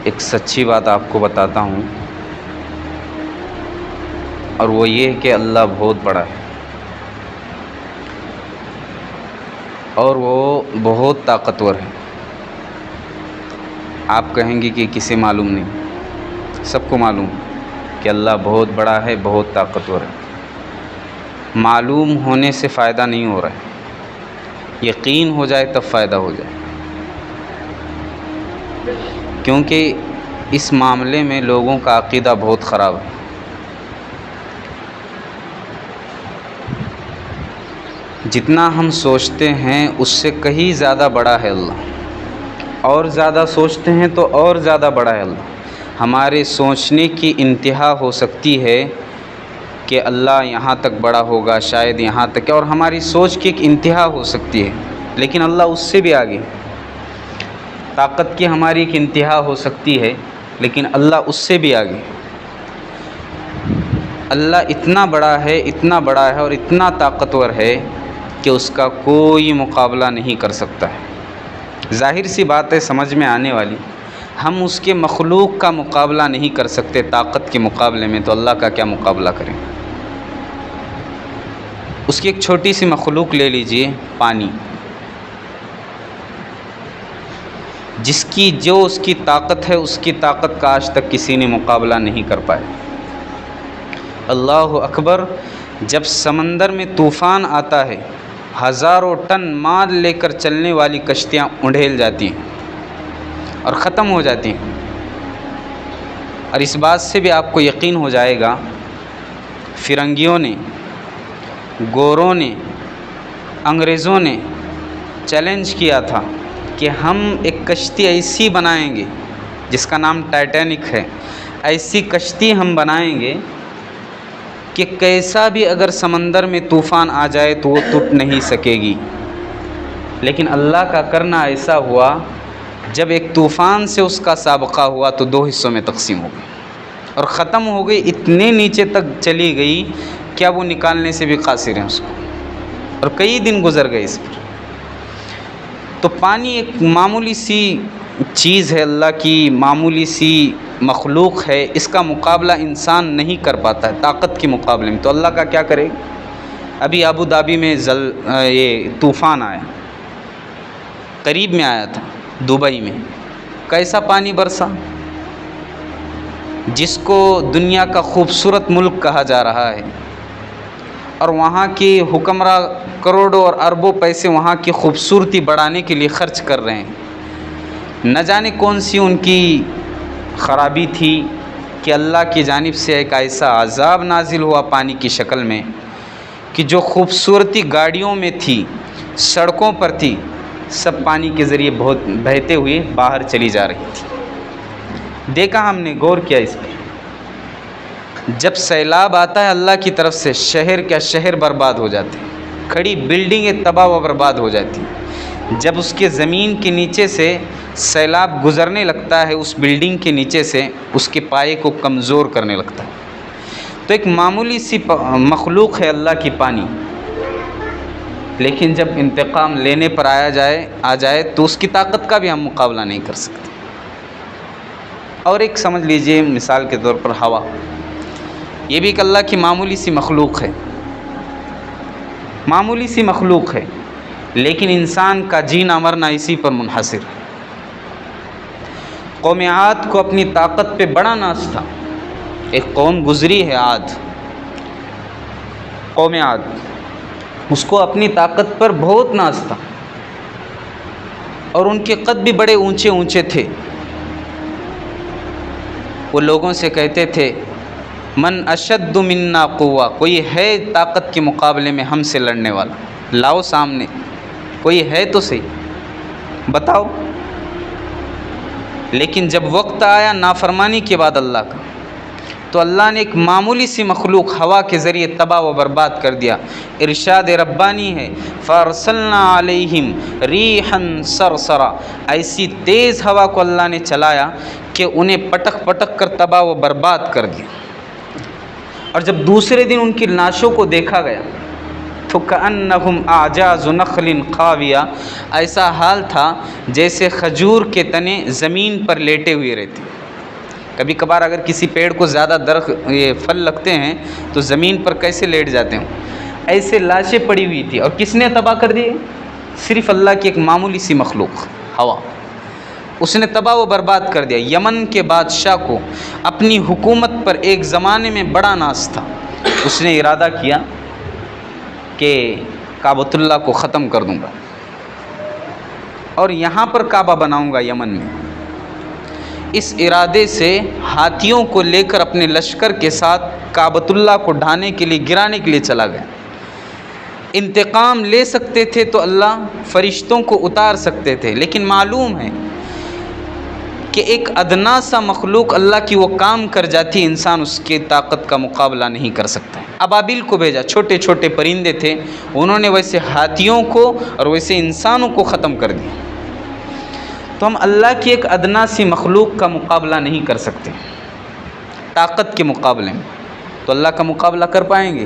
ایک سچی بات آپ کو بتاتا ہوں، اور وہ یہ ہے کہ اللہ بہت بڑا ہے اور وہ بہت طاقتور ہے۔ آپ کہیں گے کہ کسے معلوم نہیں؟ سب کو معلوم کہ اللہ بہت بڑا ہے، بہت طاقتور ہے۔ معلوم ہونے سے فائدہ نہیں ہو رہا ہے، یقین ہو جائے تب فائدہ ہو جائے، کیونکہ اس معاملے میں لوگوں کا عقیدہ بہت خراب ہے۔ جتنا ہم سوچتے ہیں اس سے کہیں زیادہ بڑا ہے اللہ، اور زیادہ سوچتے ہیں تو اور زیادہ بڑا ہے اللہ۔ ہمارے سوچنے کی انتہا ہو سکتی ہے کہ اللہ یہاں تک بڑا ہوگا، شاید یہاں تک، اور ہماری سوچ کی ایک انتہا ہو سکتی ہے، لیکن اللہ اس سے بھی آگے۔ طاقت کی ہماری ایک انتہا ہو سکتی ہے، لیکن اللہ اس سے بھی آگے۔ اللہ اتنا بڑا ہے، اتنا بڑا ہے اور اتنا طاقتور ہے کہ اس کا کوئی مقابلہ نہیں کر سکتا ہے۔ ظاہر سی بات ہے، سمجھ میں آنے والی، ہم اس کے مخلوق کا مقابلہ نہیں کر سکتے طاقت کے مقابلے میں، تو اللہ کا کیا مقابلہ کریں؟ اس کی ایک چھوٹی سی مخلوق لے لیجئے، پانی، جس کی جو اس کی طاقت ہے، اس کی طاقت کا آج تک کسی نے مقابلہ نہیں کر پائے۔ اللہ اکبر! جب سمندر میں طوفان آتا ہے، ہزاروں ٹن مال لے کر چلنے والی کشتیاں انڈھیل جاتی ہیں اور ختم ہو جاتی ہیں۔ اور اس بات سے بھی آپ کو یقین ہو جائے گا، فرنگیوں نے، گوروں نے، انگریزوں نے چیلنج کیا تھا کہ ہم ایک کشتی ایسی بنائیں گے جس کا نام ٹائٹینک ہے، ایسی کشتی ہم بنائیں گے کہ کیسا بھی اگر سمندر میں طوفان آ جائے تو وہ ٹوٹ نہیں سکے گی۔ لیکن اللہ کا کرنا ایسا ہوا، جب ایک طوفان سے اس کا سابقہ ہوا تو دو حصوں میں تقسیم ہو گئی اور ختم ہو گئی، اتنے نیچے تک چلی گئی کیا وہ نکالنے سے بھی قاصر ہیں اس کو، اور کئی دن گزر گئے اس پر۔ تو پانی ایک معمولی سی چیز ہے، اللہ کی معمولی سی مخلوق ہے، اس کا مقابلہ انسان نہیں کر پاتا ہے طاقت کے مقابلے میں، تو اللہ کا کیا کرے گا؟ ابھی ابو دھابی میں یہ طوفان آیا، قریب میں آیا تھا، دبئی میں، کیسا پانی برسا، جس کو دنیا کا خوبصورت ملک کہا جا رہا ہے، اور وہاں کے حکمراں کروڑوں اور اربوں پیسے وہاں کی خوبصورتی بڑھانے کے لیے خرچ کر رہے ہیں۔ نہ جانے کون سی ان کی خرابی تھی کہ اللہ کی جانب سے ایک ایسا عذاب نازل ہوا پانی کی شکل میں کہ جو خوبصورتی گاڑیوں میں تھی، سڑکوں پر تھی، سب پانی کے ذریعے بہتے ہوئے باہر چلی جا رہی تھی۔ دیکھا ہم نے، غور کیا اس پر۔ جب سیلاب آتا ہے اللہ کی طرف سے، شہر کیا شہر برباد ہو جاتے ہیں، کھڑی بلڈنگیں تباہ و برباد ہو جاتی ہیں۔ جب اس کے زمین کے نیچے سے سیلاب گزرنے لگتا ہے، اس بلڈنگ کے نیچے سے اس کے پائے کو کمزور کرنے لگتا ہے۔ تو ایک معمولی سی مخلوق ہے اللہ کی پانی، لیکن جب انتقام لینے پر آ جائے تو اس کی طاقت کا بھی ہم مقابلہ نہیں کر سکتے۔ اور ایک سمجھ لیجئے مثال کے طور پر ہوا، یہ بھی ایک اللہ کی معمولی سی مخلوق ہے، معمولی سی مخلوق ہے، لیکن انسان کا جینا مرنا اسی پر منحصر ہے۔ قوم عاد کو اپنی طاقت پہ بڑا ناز تھا، ایک قوم گزری ہے عاد، قوم عاد، اس کو اپنی طاقت پر بہت ناز تھا، اور ان کے قد بھی بڑے اونچے اونچے تھے۔ وہ لوگوں سے کہتے تھے، من اشد منا قوہ، کوئی ہے طاقت کے مقابلے میں ہم سے لڑنے والا، لاؤ سامنے، کوئی ہے تو صحیح، بتاؤ۔ لیکن جب وقت آیا نافرمانی کے بعد اللہ کا، تو اللہ نے ایک معمولی سی مخلوق ہوا کے ذریعے تباہ و برباد کر دیا۔ ارشاد ربانی ہے، فارسلنا علیہم ریحا صرصرا، ایسی تیز ہوا کو اللہ نے چلایا کہ انہیں پٹک پٹک کر تباہ و برباد کر دیا۔ اور جب دوسرے دن ان کی لاشوں کو دیکھا گیا تو کأنہم اعجاز نخل خاویہ، ایسا حال تھا جیسے کھجور کے تنے زمین پر لیٹے ہوئے رہتے۔ کبھی کبھار اگر کسی پیڑ کو زیادہ یہ پھل لگتے ہیں تو زمین پر کیسے لیٹ جاتے ہیں، ایسے لاشیں پڑی ہوئی تھی. اور کس نے تباہ کر دی؟ صرف اللہ کی ایک معمولی سی مخلوق ہوا، اس نے تباہ و برباد کر دیا. یمن کے بادشاہ کو اپنی حکومت پر ایک زمانے میں بڑا ناز تھا، اس نے ارادہ کیا کہ کعبۃ اللہ کو ختم کر دوں گا اور یہاں پر کعبہ بناؤں گا یمن میں. اس ارادے سے ہاتھیوں کو لے کر اپنے لشکر کے ساتھ کعبۃ اللہ کو ڈھانے کے لیے، گرانے کے لیے چلا گیا. انتقام لے سکتے تھے تو اللہ فرشتوں کو اتار سکتے تھے، لیکن معلوم ہے کہ ایک ادنا سا مخلوق اللہ کی وہ کام کر جاتی، انسان اس کی طاقت کا مقابلہ نہیں کر سکتا. ابابیل کو بھیجا، چھوٹے چھوٹے پرندے تھے، انہوں نے ویسے ہاتھیوں کو اور ویسے انسانوں کو ختم کر دیا. تو ہم اللہ کی ایک ادنا سی مخلوق کا مقابلہ نہیں کر سکتے طاقت کے مقابلے میں، تو اللہ کا مقابلہ کر پائیں گے؟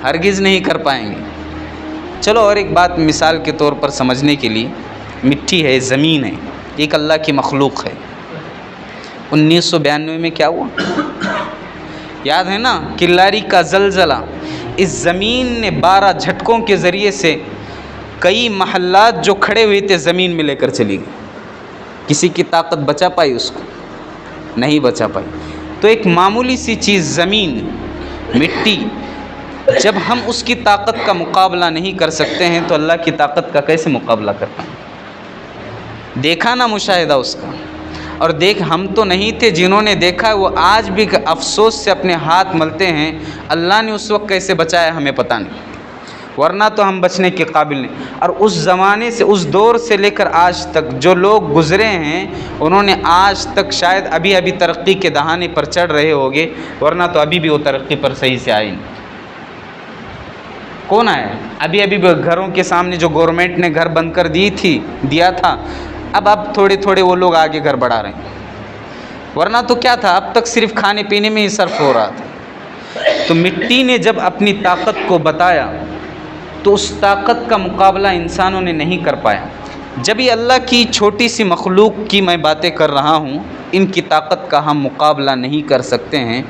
ہرگز نہیں کر پائیں گے. چلو اور ایک بات مثال کے طور پر سمجھنے کے لیے، مٹی ہے، زمین ہے، ایک اللہ کی مخلوق ہے. 1992 میں کیا ہوا یاد ہے نا؟ کلاری کا زلزلہ. اس زمین نے 12 جھٹکوں کے ذریعے سے کئی محلات جو کھڑے ہوئے تھے زمین میں لے کر چلی گئی. کسی کی طاقت بچا پائی اس کو؟ نہیں بچا پائی. تو ایک معمولی سی چیز زمین، مٹی، جب ہم اس کی طاقت کا مقابلہ نہیں کر سکتے ہیں تو اللہ کی طاقت کا کیسے مقابلہ کر پائیں؟ دیکھا نا مشاہدہ اس کا. اور دیکھ، ہم تو نہیں تھے، جنہوں نے دیکھا وہ آج بھی افسوس سے اپنے ہاتھ ملتے ہیں اللہ نے اس وقت کیسے بچایا ہمیں پتہ نہیں، ورنہ تو ہم بچنے کے قابل نہیں. اور اس زمانے سے، اس دور سے لے کر آج تک جو لوگ گزرے ہیں انہوں نے آج تک شاید ابھی ترقی کے دہانے پر چڑھ رہے ہوگے، ورنہ تو ابھی بھی وہ ترقی پر صحیح سے آئے نہیں. کون آیا؟ ابھی گھروں کے سامنے جو گورنمنٹ نے گھر بند کر دیا تھا، اب تھوڑے تھوڑے وہ لوگ آگے گھر بڑھا رہے ہیں، ورنہ تو کیا تھا، اب تک صرف کھانے پینے میں ہی صرف ہو رہا تھا. تو مٹی نے جب اپنی طاقت کو بتایا تو اس طاقت کا مقابلہ انسانوں نے نہیں کر پایا. جب یہ اللہ کی چھوٹی سی مخلوق کی میں باتیں کر رہا ہوں، ان کی طاقت کا ہم مقابلہ نہیں کر سکتے ہیں،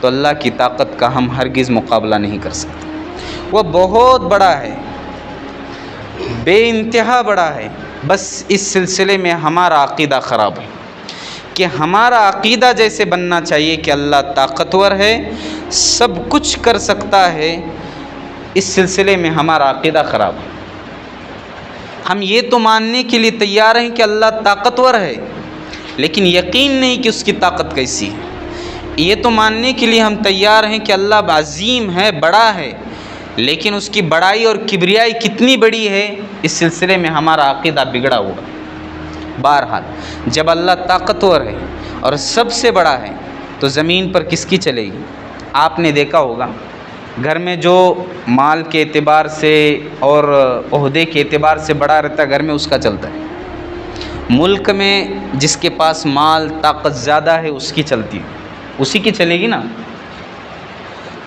تو اللہ کی طاقت کا ہم ہرگز مقابلہ نہیں کر سکتے. وہ بہت بڑا ہے، بے انتہا بڑا ہے. بس اس سلسلے میں ہمارا عقیدہ خراب ہے کہ ہمارا عقیدہ جیسے بننا چاہیے کہ اللہ طاقتور ہے، سب کچھ کر سکتا ہے. اس سلسلے میں ہمارا عقیدہ خراب ہے. ہم یہ تو ماننے کے لیے تیار ہیں کہ اللہ طاقتور ہے، لیکن یقین نہیں کہ اس کی طاقت کیسی ہے. یہ تو ماننے کے لیے ہم تیار ہیں کہ اللہ عظیم ہے، بڑا ہے، لیکن اس کی بڑائی اور کبریائی کتنی بڑی ہے، اس سلسلے میں ہمارا عقیدہ بگڑا ہوا. بہرحال جب اللہ طاقتور ہے اور سب سے بڑا ہے تو زمین پر کس کی چلے گی؟ آپ نے دیکھا ہوگا گھر میں جو مال کے اعتبار سے اور عہدے کے اعتبار سے بڑا رہتا ہے، گھر میں اس کا چلتا ہے. ملک میں جس کے پاس مال طاقت زیادہ ہے اس کی چلتی ہے، اسی کی چلے گی نا،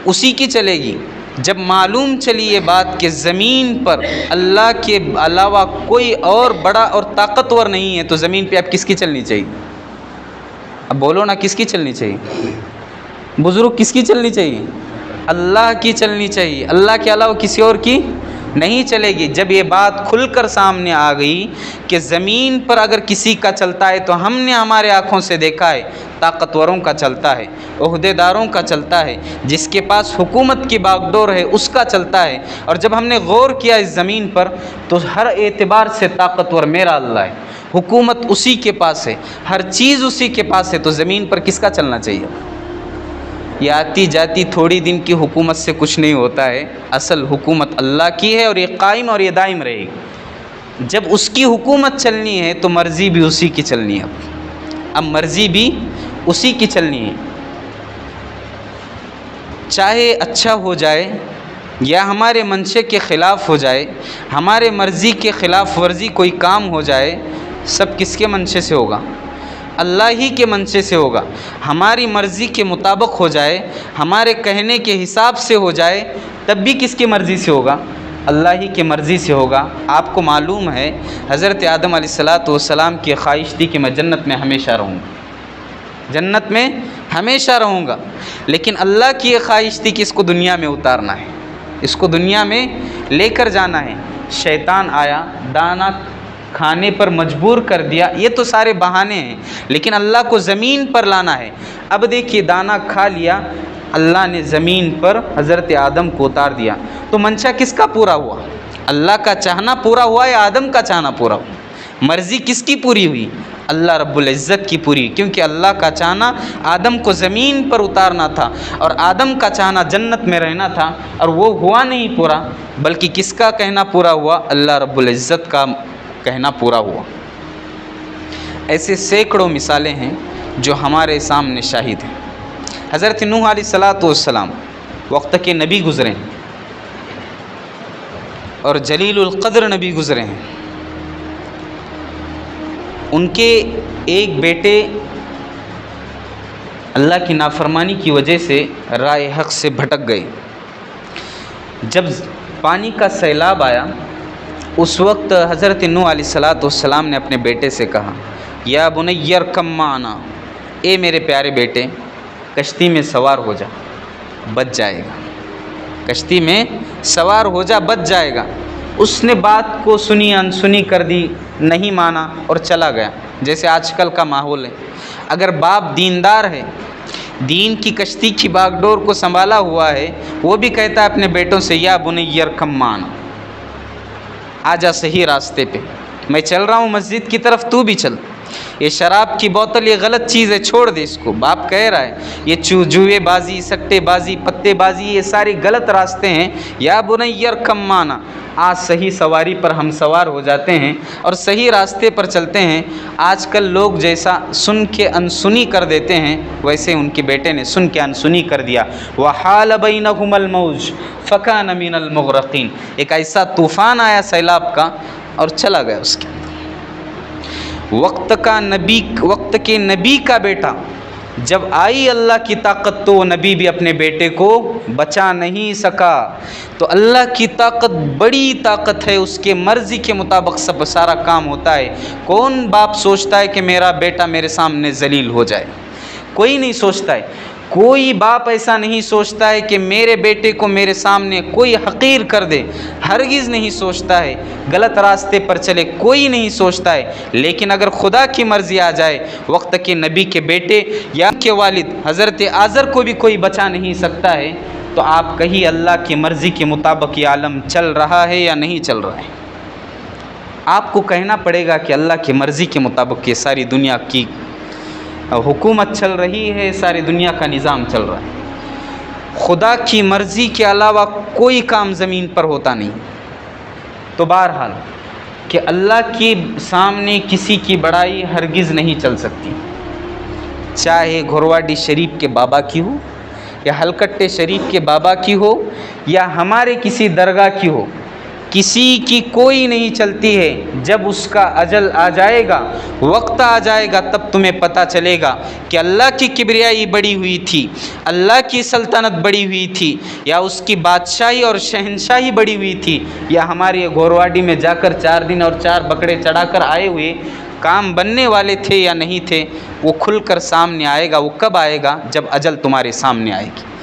اسی کی چلے گی. جب معلوم چلی یہ بات کہ زمین پر اللہ کے علاوہ کوئی اور بڑا اور طاقتور نہیں ہے، تو زمین پہ اب کس کی چلنی چاہیے؟ اب بولو نا، کس کی چلنی چاہیے؟ بزرگ کس کی چلنی چاہیے؟ اللہ کی چلنی چاہیے. اللہ کے علاوہ کسی اور کی نہیں چلے گی. جب یہ بات کھل کر سامنے آ گئی کہ زمین پر اگر کسی کا چلتا ہے تو ہم نے ہمارے آنکھوں سے دیکھا ہے طاقتوروں کا چلتا ہے، عہدے داروں کا چلتا ہے، جس کے پاس حکومت کی باغڈور ہے اس کا چلتا ہے. اور جب ہم نے غور کیا اس زمین پر تو ہر اعتبار سے طاقتور میرا اللہ ہے، حکومت اسی کے پاس ہے، ہر چیز اسی کے پاس ہے. تو زمین پر کس کا چلنا چاہیے؟ یہ آتی جاتی تھوڑی دن کی حکومت سے کچھ نہیں ہوتا ہے. اصل حکومت اللہ کی ہے اور یہ قائم اور یہ دائم رہے گی. جب اس کی حکومت چلنی ہے تو مرضی بھی اسی کی چلنی ہے. اب مرضی بھی اسی کی چلنی ہے، چاہے اچھا ہو جائے یا ہمارے منشے کے خلاف ہو جائے، ہمارے مرضی کے خلاف ورزی کوئی کام ہو جائے، سب کس کے منشے سے ہوگا؟ اللہ ہی کے منشے سے ہوگا. ہماری مرضی کے مطابق ہو جائے، ہمارے کہنے کے حساب سے ہو جائے، تب بھی کس کی مرضی سے ہوگا؟ اللہ ہی کی مرضی سے ہوگا. آپ کو معلوم ہے حضرت آدم علیہ السلام کی خواہش تھی کہ میں جنت میں ہمیشہ رہوں گا. جنت میں ہمیشہ رہوں گا، لیکن اللہ کی یہ خواہش تھی کہ اس کو دنیا میں اتارنا ہے، اس کو دنیا میں لے کر جانا ہے۔ شیطان آیا، دانا کھانے پر مجبور کر دیا، یہ تو سارے بہانے ہیں، لیکن اللہ کو زمین پر لانا ہے۔ اب دیکھیے دانا کھا لیا، اللہ نے زمین پر حضرت آدم کو اتار دیا، تو منشا کس کا پورا ہوا؟ اللہ کا چاہنا پورا ہوا یا آدم کا چاہنا پورا ہوا؟ مرضی کس کی پوری ہوئی؟ اللہ رب العزت کی پوری، کیونکہ اللہ کا چاہنا آدم کو زمین پر اتارنا تھا، اور آدم کا چاہنا جنت میں رہنا تھا، اور وہ ہوا نہیں پورا، بلکہ کس کا کہنا پورا ہوا؟ اللہ رب العزت کا کہنا پورا ہوا۔ ایسے سینکڑوں مثالیں ہیں جو ہمارے سامنے شاہد ہیں۔ حضرت نوح علیہ السلام وقت کے نبی گزرے ہیں، اور جلیل القدر نبی گزرے ہیں۔ ان کے ایک بیٹے اللہ کی نافرمانی کی وجہ سے راہ حق سے بھٹک گئے۔ جب پانی کا سیلاب آیا، اس وقت حضرت نوح علیہ السلام نے اپنے بیٹے سے کہا، یا بنی ارکب معنا، اے میرے پیارے بیٹے کشتی میں سوار ہو جا، بچ جائے گا، کشتی میں سوار ہو جا، بچ جائے گا۔ اس نے بات کو سنی انسنی کر دی، نہیں مانا اور چلا گیا، جیسے آج کل کا ماحول ہے۔ اگر باپ دیندار ہے، دین کی کشتی کی باغ ڈور کو سنبھالا ہوا ہے، وہ بھی کہتا ہے اپنے بیٹوں سے، یا بنی ارکب معنا، آ جا صحیح راستے پہ، میں چل رہا ہوں مسجد کی طرف، تو بھی چل۔ یہ شراب کی بوتل یہ غلط چیز ہے، چھوڑ دے اس کو، باپ کہہ رہا ہے۔ یہ جوئے بازی، سٹے بازی، پتے بازی، یہ سارے غلط راستے ہیں۔ یا بنی ارکب معنا، آج صحیح سواری پر ہم سوار ہو جاتے ہیں اور صحیح راستے پر چلتے ہیں۔ آج کل لوگ جیسا سن کے انسنی کر دیتے ہیں، ویسے ان کے بیٹے نے سن کے انسنی کر دیا۔ وحال بینہم الموج فکان من المغرقین، ایک ایسا طوفان آیا سیلاب کا اور چلا گیا اس کے۔ وقت کے نبی کا بیٹا جب آئی اللہ کی طاقت، تو وہ نبی بھی اپنے بیٹے کو بچا نہیں سکا۔ تو اللہ کی طاقت بڑی طاقت ہے، اس کے مرضی کے مطابق سب سارا کام ہوتا ہے۔ کون باپ سوچتا ہے کہ میرا بیٹا میرے سامنے ذلیل ہو جائے؟ کوئی نہیں سوچتا ہے۔ کوئی باپ ایسا نہیں سوچتا ہے کہ میرے بیٹے کو میرے سامنے کوئی حقیر کر دے، ہرگز نہیں سوچتا ہے۔ غلط راستے پر چلے، کوئی نہیں سوچتا ہے۔ لیکن اگر خدا کی مرضی آ جائے، وقت کے نبی کے بیٹے یا کے والد حضرت آزر کو بھی کوئی بچا نہیں سکتا ہے، تو آپ کہیے اللہ کی مرضی کے مطابق یہ عالم چل رہا ہے یا نہیں چل رہا ہے؟ آپ کو کہنا پڑے گا کہ اللہ کی مرضی کے مطابق یہ ساری دنیا کی حکومت چل رہی ہے، ساری دنیا کا نظام چل رہا ہے۔ خدا کی مرضی کے علاوہ کوئی کام زمین پر ہوتا نہیں۔ تو بہرحال کہ اللہ کے سامنے کسی کی بڑائی ہرگز نہیں چل سکتی، چاہے گھرواڈی شریف کے بابا کی ہو، یا ہلکٹے شریف کے بابا کی ہو، یا ہمارے کسی درگاہ کی ہو، کسی کی کوئی نہیں چلتی ہے۔ جب اس کا اجل آ جائے گا، وقت آ جائے گا، تب تمہیں پتہ چلے گا کہ اللہ کی کبریائی بڑی ہوئی تھی، اللہ کی سلطنت بڑی ہوئی تھی، یا اس کی بادشاہی اور شہنشاہی بڑی ہوئی تھی، یا ہمارے گھورواڈی میں جا کر 4 دن اور 4 بکرے چڑھا کر آئے ہوئے کام بننے والے تھے یا نہیں تھے۔ وہ کھل کر سامنے آئے گا۔ وہ کب آئے گا؟ جب اجل تمہارے سامنے آئے گی۔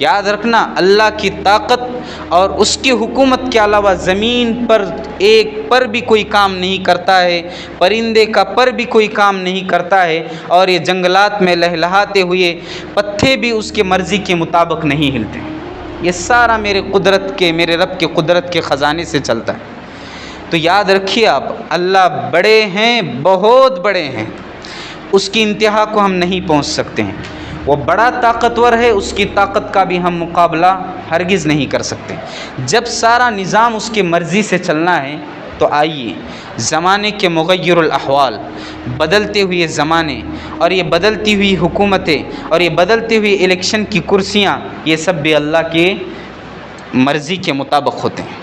یاد رکھنا، اللہ کی طاقت اور اس کی حکومت کے علاوہ زمین پر ایک پر بھی کوئی کام نہیں کرتا ہے، پرندے کا پر بھی کوئی کام نہیں کرتا ہے، اور یہ جنگلات میں لہلہاتے ہوئے پتے بھی اس کے مرضی کے مطابق نہیں ہلتے۔ یہ سارا میرے رب کے قدرت کے خزانے سے چلتا ہے۔ تو یاد رکھیے آپ، اللہ بڑے ہیں، بہت بڑے ہیں، اس کی انتہا کو ہم نہیں پہنچ سکتے ہیں۔ وہ بڑا طاقتور ہے، اس کی طاقت کا بھی ہم مقابلہ ہرگز نہیں کر سکتے۔ جب سارا نظام اس کی مرضی سے چلنا ہے، تو آئیے زمانے کے مغیر الاحوال، بدلتے ہوئے زمانے اور یہ بدلتی ہوئی حکومتیں اور یہ بدلتے ہوئے الیکشن کی کرسیاں، یہ سب بھی اللہ کے مرضی کے مطابق ہوتے ہیں،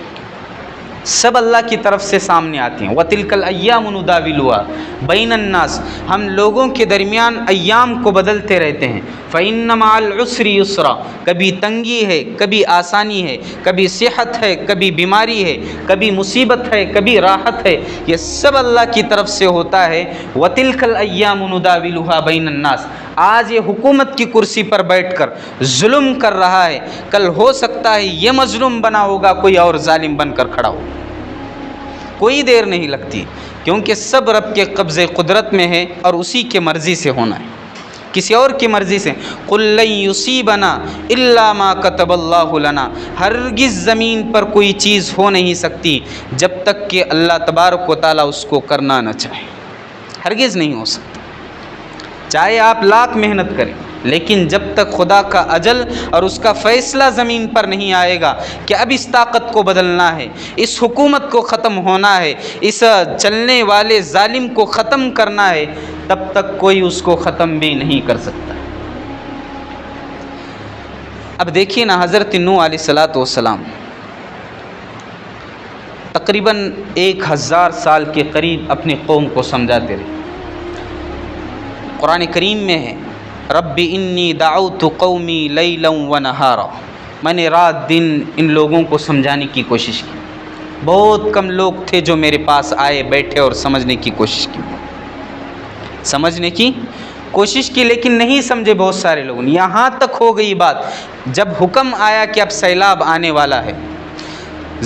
سب اللہ کی طرف سے سامنے آتے ہیں۔ وَتِلْكَ الْأَيَّامُ نُدَاوِلُهَا بَيْنَ النَّاسِ، ہم لوگوں کے درمیان ایام کو بدلتے رہتے ہیں۔ فَإِنَّ مَعَ الْعُسْرِ يُسْرًا، کبھی تنگی ہے، کبھی آسانی ہے، کبھی صحت ہے، کبھی بیماری ہے، کبھی مصیبت ہے، کبھی راحت ہے، یہ سب اللہ کی طرف سے ہوتا ہے۔ وَتِلْكَ الْأَيَّامُ نُدَاوِلُهَا بَيْنَ النَّاسِ، آج یہ حکومت کی کرسی پر بیٹھ کر ظلم کر رہا ہے، کل ہو سکتا ہے یہ مظلوم بنا ہوگا کوئی اور ظالم بن کر کھڑا ہو۔ کوئی دیر نہیں لگتی، کیونکہ سب رب کے قبضے قدرت میں ہے اور اسی کے مرضی سے ہونا ہے، کسی اور کی مرضی سے۔ قُل لَن يُصِيبَنَا إِلَّا مَا كَتَبَ اللَّهُ لَنَا، ہرگز زمین پر کوئی چیز ہو نہیں سکتی جب تک کہ اللہ تبارک و تعالیٰ اس کو کرنا نہ چاہے، ہرگز نہیں ہو سکتا، چاہے آپ لاکھ محنت کریں، لیکن جب تک خدا کا اجل اور اس کا فیصلہ زمین پر نہیں آئے گا کہ اب اس طاقت کو بدلنا ہے، اس حکومت کو ختم ہونا ہے، اس چلنے والے ظالم کو ختم کرنا ہے، تب تک کوئی اس کو ختم بھی نہیں کر سکتا۔ اب دیکھیے نا، حضرت نوح علیہ السلام تقریباً 1000 سال کے قریب اپنی قوم کو سمجھاتے رہے۔ قرآن کریم میں ہے، رب انی دعوت قومی لیلا ونہارا، میں نے رات دن ان لوگوں کو سمجھانے کی کوشش کی، بہت کم لوگ تھے جو میرے پاس آئے، بیٹھے اور سمجھنے کی کوشش کی، لیکن نہیں سمجھے بہت سارے لوگوں نے۔ یہاں تک ہو گئی بات، جب حکم آیا کہ اب سیلاب آنے والا ہے،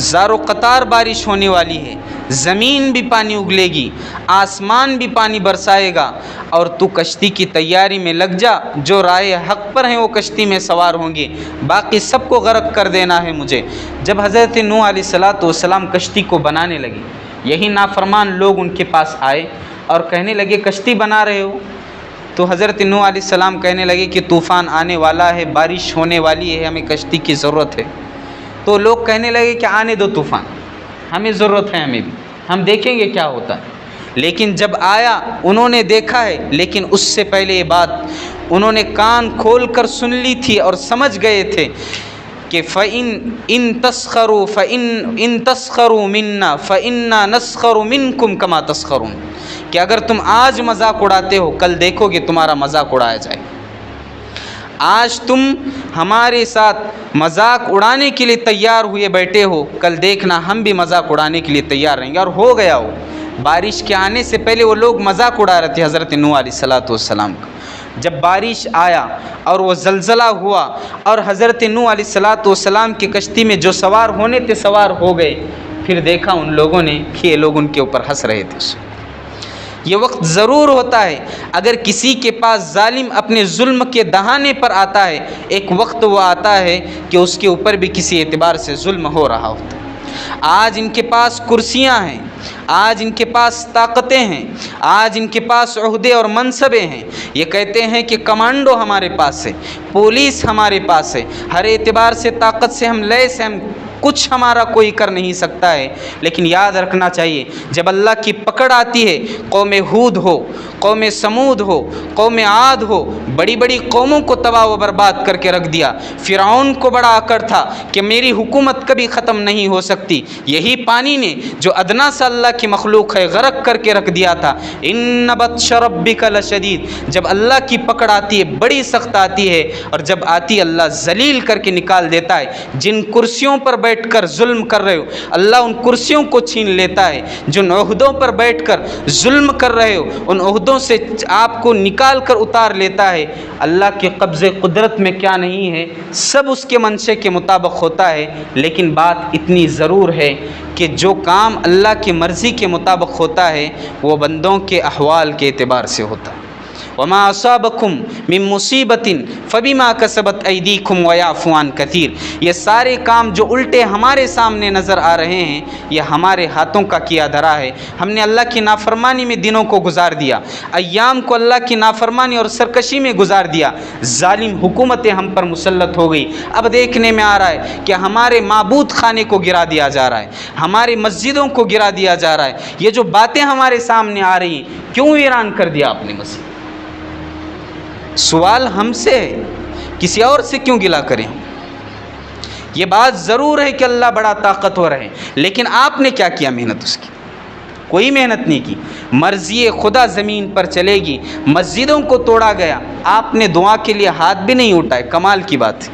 زار و قطار بارش ہونے والی ہے، زمین بھی پانی اگلے گی، آسمان بھی پانی برسائے گا، اور تو کشتی کی تیاری میں لگ جا، جو راہ حق پر ہیں وہ کشتی میں سوار ہوں گے، باقی سب کو غرق کر دینا ہے مجھے۔ جب حضرت نوح علیہ السلام کشتی کو بنانے لگے، یہی نافرمان لوگ ان کے پاس آئے اور کہنے لگے کشتی بنا رہے ہو؟ تو حضرت نوح علیہ السلام کہنے لگے کہ طوفان آنے والا ہے، بارش ہونے والی ہے، ہمیں کشتی کی ضرورت ہے۔ تو لوگ کہنے لگے کہ آنے دو طوفان، ہمیں ضرورت ہے، ہمیں بھی، ہم دیکھیں گے کیا ہوتا ہے۔ لیکن جب آیا انہوں نے دیکھا ہے، لیکن اس سے پہلے یہ بات انہوں نے کان کھول کر سن لی تھی اور سمجھ گئے تھے کہ إِن تَسْخَرُوا مِنَّا فَإِنَّا نَسْخَرُ مِنْكُمْ كَمَا تَسْخَرُونَ، کہ اگر تم آج مذاق اڑاتے ہو، کل دیکھو گے تمہارا مذاق اڑایا جائے گا۔ آج تم ہمارے ساتھ مذاق اڑانے کے لیے تیار ہوئے بیٹھے ہو، کل دیکھنا ہم بھی مذاق اڑانے کے لیے تیار رہیں گے۔ اور ہو گیا ہو، بارش کے آنے سے پہلے وہ لوگ مذاق اڑا رہے تھے حضرت نوح علیہ السلام کا۔ جب بارش آیا اور وہ زلزلہ ہوا اور حضرت نوح علیہ السلام کی کشتی میں جو سوار ہونے تھے سوار ہو گئے، پھر دیکھا ان لوگوں نے کہ یہ لوگ ان کے اوپر ہنس رہے تھے۔ یہ وقت ضرور ہوتا ہے، اگر کسی کے پاس ظالم اپنے ظلم کے دہانے پر آتا ہے، ایک وقت وہ آتا ہے کہ اس کے اوپر بھی کسی اعتبار سے ظلم ہو رہا ہوتا ہے۔ آج ان کے پاس کرسیاں ہیں، آج ان کے پاس طاقتیں ہیں، آج ان کے پاس عہدے اور منصبیں ہیں، یہ کہتے ہیں کہ کمانڈو ہمارے پاس ہے، پولیس ہمارے پاس ہے، ہر اعتبار سے طاقت سے ہم لیس ہیں، کچھ ہمارا کوئی کر نہیں سکتا ہے۔ لیکن یاد رکھنا چاہیے، جب اللہ کی پکڑ آتی ہے، قوم ہود ہو، قوم سمود ہو، قوم عاد ہو، بڑی بڑی قوموں کو تباہ و برباد کر کے رکھ دیا۔ فرعون کو بڑا اکڑ تھا کہ میری حکومت کبھی ختم نہیں ہو سکتی، یہی پانی نے جو ادنا سا اللہ کی مخلوق ہے غرق کر کے رکھ دیا تھا۔ ان بطش ربک لشدید، جب اللہ کی پکڑ آتی ہے بڑی سخت آتی ہے، اور جب آتی اللہ ذلیل کر کے نکال دیتا ہے۔ جن کرسیوں پر بیٹھ کر ظلم کر رہے ہو، اللہ ان کرسیوں کو چھین لیتا ہے۔ جن عہدوں پر بیٹھ کر ظلم کر رہے ہو، ان عہدوں سے آپ کو نکال کر اتار لیتا ہے۔ اللہ کے قبضے قدرت میں کیا نہیں ہے، سب اس کے منشے کے مطابق ہوتا ہے۔ لیکن بات اتنی ضرور ہے کہ جو کام اللہ کی مرضی کے مطابق ہوتا ہے وہ بندوں کے احوال کے اعتبار سے ہوتا ہے۔ وما اصابکم من مصیبت فبما کسبت ایدیکم ویعفو عن کثیر، یہ سارے کام جو الٹے ہمارے سامنے نظر آ رہے ہیں یہ ہمارے ہاتھوں کا کیا دھرا ہے۔ ہم نے اللہ کی نافرمانی میں دنوں کو گزار دیا، ایام کو اللہ کی نافرمانی اور سرکشی میں گزار دیا، ظالم حکومتیں ہم پر مسلط ہو گئی۔ اب دیکھنے میں آ رہا ہے کہ ہمارے معبود خانے کو گرا دیا جا رہا ہے، ہماری مسجدوں کو گرا دیا جا رہا ہے۔ یہ جو باتیں ہمارے سامنے آ رہی ہیں، کیوں ویران کر دیا آپ نے مسجد؟ سوال ہم سے ہے، کسی اور سے کیوں گلا کریں؟ یہ بات ضرور ہے کہ اللہ بڑا طاقتور ہے، لیکن آپ نے کیا کیا محنت اس کی؟ کوئی محنت نہیں کی۔ مرضی خدا زمین پر چلے گی، مسجدوں کو توڑا گیا، آپ نے دعا کے لیے ہاتھ بھی نہیں اٹھائے، کمال کی بات ہے،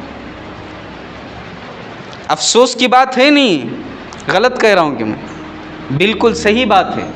افسوس کی بات ہے نہیں، غلط کہہ رہا ہوں کہ میں بالکل صحیح بات ہے۔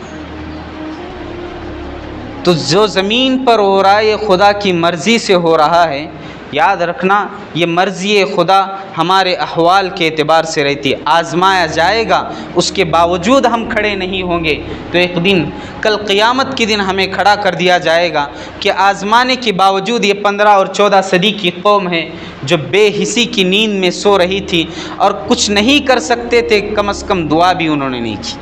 تو جو زمین پر ہو رہا ہے یہ خدا کی مرضی سے ہو رہا ہے. یاد رکھنا یہ مرضی خدا ہمارے احوال کے اعتبار سے رہتی ہے. آزمایا جائے گا اس کے باوجود ہم کھڑے نہیں ہوں گے تو ایک دن کل قیامت کے دن ہمیں کھڑا کر دیا جائے گا کہ آزمانے کے باوجود یہ 15 اور 14 صدی کی قوم ہے جو بے حسی کی نیند میں سو رہی تھی اور کچھ نہیں کر سکتے تھے، کم از کم دعا بھی انہوں نے نہیں کی.